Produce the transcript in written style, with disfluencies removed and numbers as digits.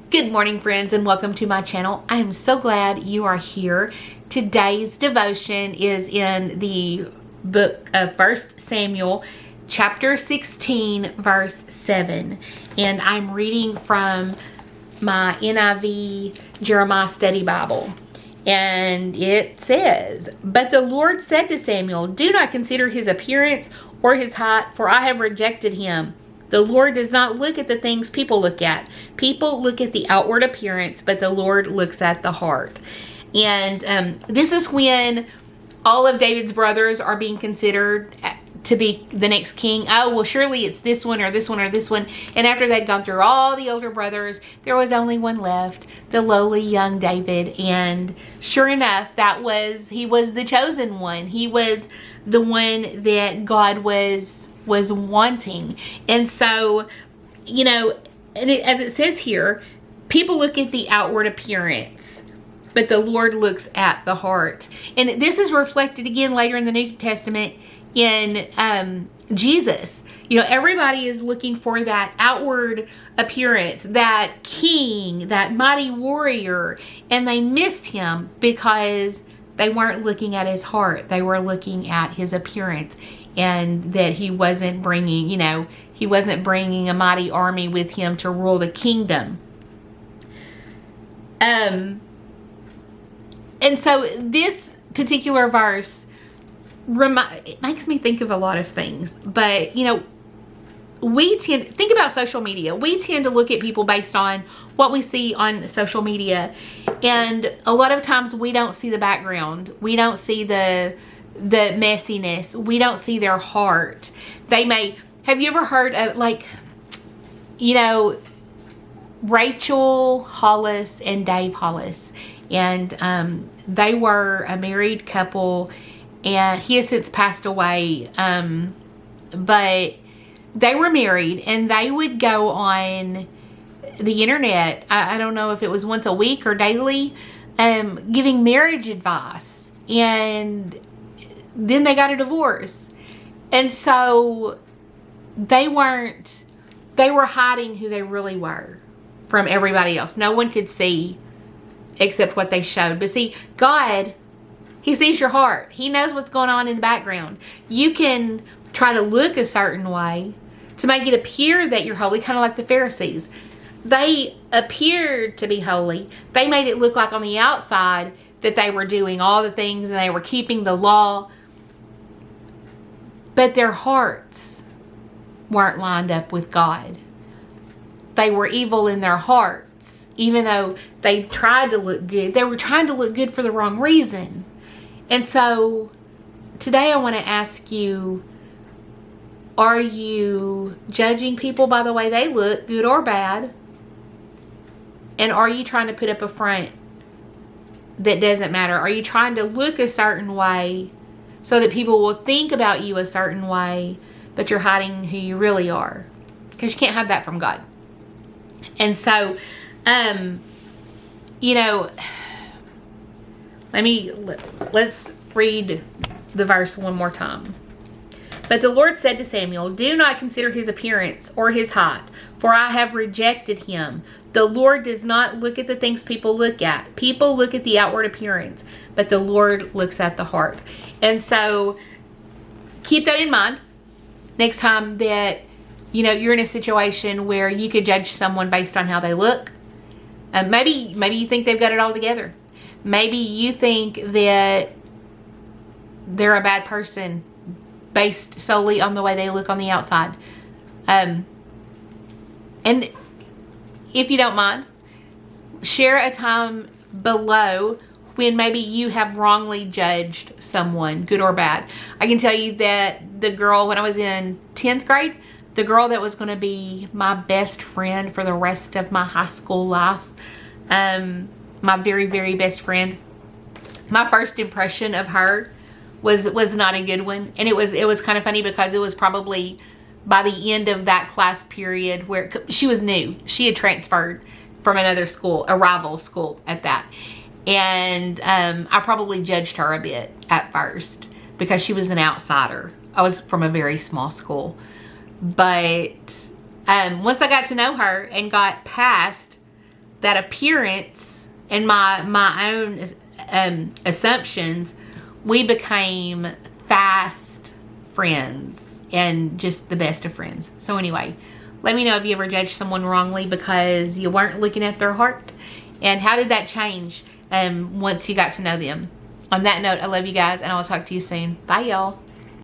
Good morning, friends, and welcome to my channel. I am so glad you are here. Today's devotion is in the book of 1 Samuel, chapter 16, verse 7. And I'm reading from my NIV Jeremiah Study Bible. And it says, "But the Lord said to Samuel, do not consider his appearance or his height, for I have rejected him. The Lord does not look at the things people look at. People look at the outward appearance, but the Lord looks at the heart." And this is when all of David's brothers are being considered to be the next king. Oh, well, surely it's this one or this one or this one. And after they'd gone through all the older brothers, there was only one left, the lowly young David. And sure enough, he was the chosen one. He was the one that God was wanting. And so, as it says here, people look at the outward appearance, but the Lord looks at the heart. And this is reflected again later in the New Testament in Jesus. Everybody is looking for that outward appearance, that king, that mighty warrior, and they missed him because they weren't looking at his heart. They were looking at his appearance. And that he wasn't bringing a mighty army with him to rule the kingdom. And so this particular verse, it makes me think of a lot of things. But, think about social media. We tend to look at people based on what we see on social media. And a lot of times we don't see the background. We don't see the messiness. We don't see their heart. Have you ever heard of, Rachel Hollis and Dave Hollis? And they were a married couple, and he has since passed away. But they were married, and they would go on the internet, I don't know if it was once a week or daily, giving marriage advice. And then they got a divorce. And so they were hiding who they really were from everybody else. No one could see except what they showed. But see, God, he sees your heart. He knows what's going on in the background. You can try to look a certain way to make it appear that you're holy, kind of like the Pharisees. They appeared to be holy. They made it look like on the outside that they were doing all the things and they were keeping the law. But their hearts weren't lined up with God. They were evil in their hearts. Even though they tried to look good, they were trying to look good for the wrong reason. And so today I want to ask you, are you judging people by the way they look, good or bad? And are you trying to put up a front that doesn't matter? Are you trying to look a certain way so that people will think about you a certain way, but you're hiding who you really are? Because you can't hide that from God. And so, let's read the verse one more time. "But the Lord said to Samuel, do not consider his appearance or his height, for I have rejected him. The Lord does not look at the things people look at. People look at the outward appearance, but the Lord looks at the heart." And so keep that in mind next time that you're in a situation where you could judge someone based on how they look. Maybe you think they've got it all together. Maybe you think that they're a bad person based solely on the way they look on the outside. And if you don't mind, share a time below when maybe you have wrongly judged someone, good or bad. I can tell you that the girl, when I was in 10th grade, the girl that was going to be my best friend for the rest of my high school life, my very, very best friend, my first impression of her was not a good one. And it was kind of funny because it was probably by the end of that class period where she was new. She had transferred from another school, a rival school at that. And I probably judged her a bit at first because she was an outsider. I was from a very small school. But once I got to know her and got past that appearance and my own assumptions, we became fast friends and just the best of friends. So anyway, let me know if you ever judged someone wrongly because you weren't looking at their heart, and how did that change once you got to know them. On that note, I love you guys, and I will talk to you soon. Bye, y'all.